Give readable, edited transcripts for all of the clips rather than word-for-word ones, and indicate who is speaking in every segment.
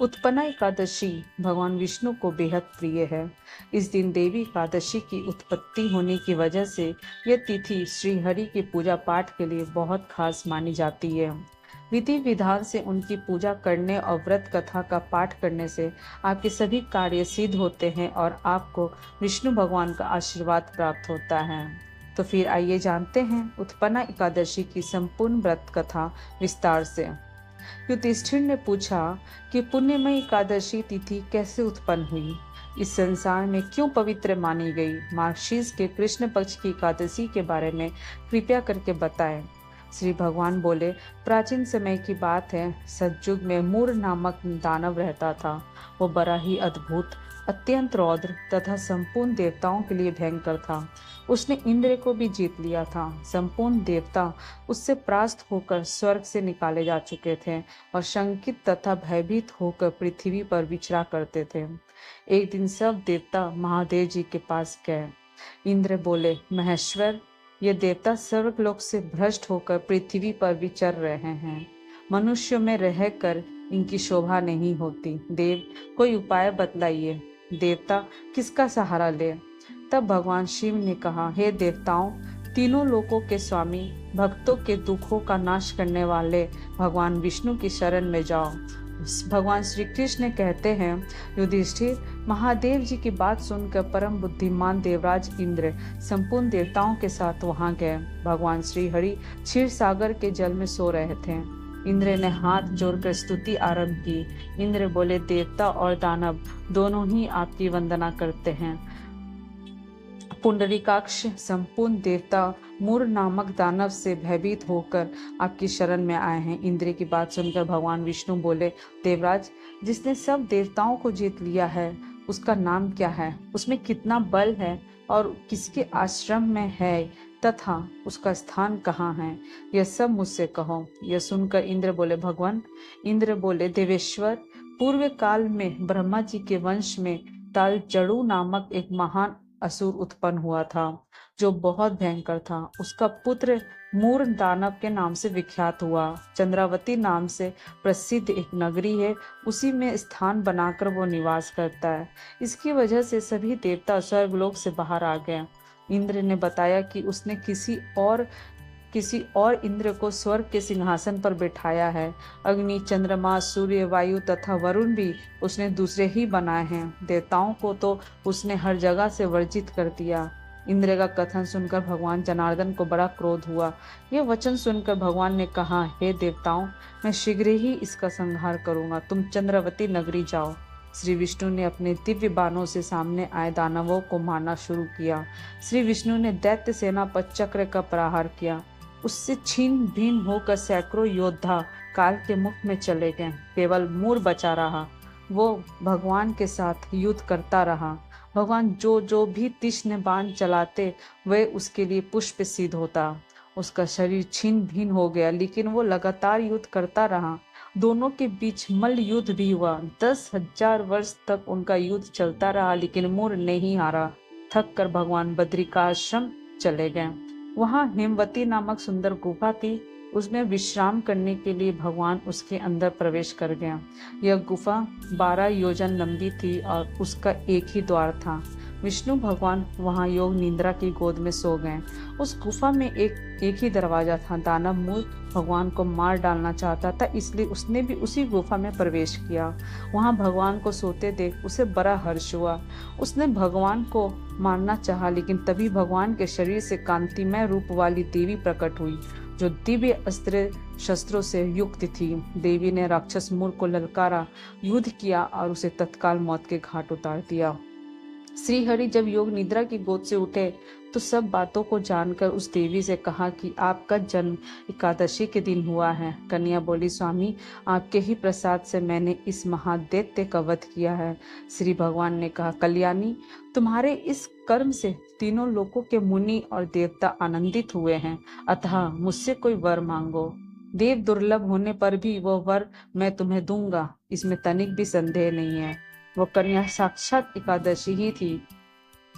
Speaker 1: उत्पन्ना एकादशी भगवान विष्णु को बेहद प्रिय है। इस दिन देवी एकादशी की उत्पत्ति होने की वजह से यह तिथि श्री हरि की पूजा पाठ के लिए बहुत खास मानी जाती है। विधि विधान से उनकी पूजा करने और व्रत कथा का पाठ करने से आपके सभी कार्य सिद्ध होते हैं और आपको विष्णु भगवान का आशीर्वाद प्राप्त होता है। तो फिर आइए जानते हैं उत्पन्ना एकादशी की संपूर्ण व्रत कथा विस्तार से। युधिष्ठिर ने पूछा कि पुण्यमयी एकादशी तिथि कैसे उत्पन्न हुई, इस संसार में क्यों पवित्र मानी गई। मार्गशीर्ष के कृष्ण पक्ष की एकादशी के बारे में कृपया करके बताएं। श्री भगवान बोले, प्राचीन समय की बात है। सतयुग में मूर नामक दानव रहता था। वो बड़ा ही अद्भुत, अत्यंत रौद्र तथा संपूर्ण देवताओं के लिए भयंकर था। उसने इंद्र को भी जीत लिया था। संपूर्ण देवता उससे परास्त होकर स्वर्ग से निकाले जा चुके थे और शंकित तथा भयभीत होकर पृथ्वी पर विचरा करते थे। एक दिन सब देवता महादेव जी के पास गए। इंद्र बोले, महेश्वर, ये देवता स्वर्गलोक से भ्रष्ट होकर पृथ्वी पर विचर रहे हैं। मनुष्यों में रहकर इनकी शोभा नहीं होती। देव, कोई उपाय बतलाइए। देवता किसका सहारा ले। तब भगवान शिव ने कहा, हे देवताओं, तीनों लोकों के स्वामी, भक्तों के दुखों का नाश करने वाले भगवान विष्णु की शरण में जाओ। भगवान श्री कृष्ण कहते हैं, युधिष्ठिर, महादेव जी की बात सुनकर परम बुद्धिमान देवराज इंद्र संपूर्ण देवताओं के साथ वहां गए। भगवान श्री हरि क्षीर सागर के जल में सो रहे थे। इंद्र ने हाथ जोड़कर स्तुति आरंभ की। इंद्र बोले, देवता और दानव दोनों ही आपकी वंदना करते हैं। पुंडरीकाक्ष संपूर्ण देवता मूर नामक दानव से भयभीत होकर आपकी शरण में आए हैं। इंद्र की बात सुनकर भगवान विष्णु बोले, देवराज, जिसने सब देवताओं को जीत लिया है उसका नाम क्या है, उसमें कितना बल है और किसके आश्रम में है तथा उसका स्थान कहाँ है, यह सब मुझसे कहो। यह सुनकर इंद्र बोले, भगवान। इंद्र बोले, देवेश्वर, पूर्व काल में ब्रह्मा जी के वंश में तालजड़ु नामक एक महान असुर उत्पन्न हुआ था जो बहुत भयंकर था। उसका पुत्र मूर दानव के नाम से विख्यात हुआ। चंद्रावती नाम से प्रसिद्ध एक नगरी है, उसी में स्थान बनाकर वो निवास करता है। इसकी वजह से सभी देवता स्वर्गलोक से बाहर आ गए। इंद्र ने बताया कि उसने किसी और इंद्र को स्वर्ग के सिंहासन पर बैठाया है। अग्नि, चंद्रमा, सूर्य, वायु तथा वरुण भी उसने दूसरे ही बनाए हैं। देवताओं को तो उसने हर जगह से वर्जित कर दिया। इंद्र का कथन सुनकर भगवान जनार्दन को बड़ा क्रोध हुआ। यह वचन सुनकर भगवान ने कहा, हे देवताओं, मैं शीघ्र ही इसका संहार करूंगा। तुम चंद्रवती नगरी जाओ। श्री विष्णु ने अपने दिव्य बाणों से सामने आए दानवों को मारना शुरू किया। श्री विष्णु ने दैत्य सेना पर चक्र का प्रहार किया। उससे छीन भिन्न होकर सैकड़ों योद्धा काल के मुख में चले गए। केवल मूर बचा रहा। वो भगवान के साथ युद्ध करता रहा। भगवान जो भी तीक्ष्ण बाण चलाते वह उसके लिए पुष्प सिद्ध होता। उसका शरीर छीन भिन्न हो गया, लेकिन वो लगातार युद्ध करता रहा। दोनों के बीच मल्ल युद्ध भी हुआ। 10,000 वर्ष तक उनका युद्ध चलता रहा, लेकिन मूर नहीं हारा। थक कर भगवान बद्रिकाश्रम चले गए। वहां हेमवती नामक सुंदर गुफा थी। उसमें विश्राम करने के लिए भगवान उसके अंदर प्रवेश कर गया। यह गुफा 12 योजन लंबी थी और उसका एक ही द्वार था। विष्णु भगवान वहां योग निद्रा की गोद में सो गए। उस गुफा में एक ही दरवाजा था। दानव मूर भगवान को मार डालना चाहता था, इसलिए उसने भी उसी गुफा में प्रवेश किया। वहां भगवान को सोते देख उसे बड़ा हर्ष हुआ। उसने भगवान को मारना चाहा, लेकिन तभी भगवान के शरीर से कांतिमय रूप वाली देवी प्रकट हुई, जो दिव्य अस्त्र शस्त्रों से युक्त थी। देवी ने राक्षस मूर को ललकारा, युद्ध किया और उसे तत्काल मौत के घाट उतार दिया। श्री हरि जब योग निद्रा की गोद से उठे तो सब बातों को जानकर उस देवी से कहा कि आपका जन्म एकादशी के दिन हुआ है। कन्या बोली, स्वामी, आपके ही प्रसाद से मैंने इस महादैत्य का वध किया है। श्री भगवान ने कहा, कल्याणी, तुम्हारे इस कर्म से तीनों लोकों के मुनि और देवता आनंदित हुए हैं, अतः मुझसे कोई वर मांगो। देव दुर्लभ होने पर भी वह वर मैं तुम्हें दूंगा, इसमें तनिक भी संदेह नहीं है। वो कन्या साक्षात एकादशी ही थी।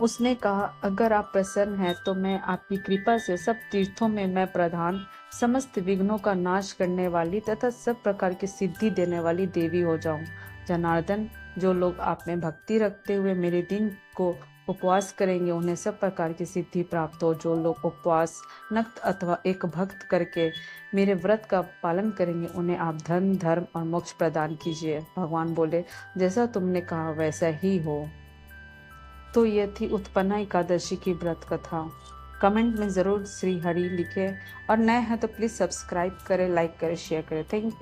Speaker 1: उसने कहा, अगर आप प्रसन्न हैं तो मैं आपकी कृपा से सब तीर्थों में मैं प्रधान, समस्त विघ्नों का नाश करने वाली तथा सब प्रकार की सिद्धि देने वाली देवी हो जाऊं। जनार्दन, जो लोग आप में भक्ति रखते हुए मेरे दिन को उपवास करेंगे उन्हें सब प्रकार की सिद्धि प्राप्त हो। जो लोग उपवास नक्त अथवा एक भक्त करके मेरे व्रत का पालन करेंगे उन्हें आप धन, धर्म और मोक्ष प्रदान कीजिए। भगवान बोले, जैसा तुमने कहा वैसा ही हो। तो यह थी उत्पन्ना एकादशी की व्रत कथा। कमेंट में ज़रूर श्री हरि लिखें और नए हैं तो प्लीज़ सब्सक्राइब करें, लाइक करें, शेयर करें। Thank you.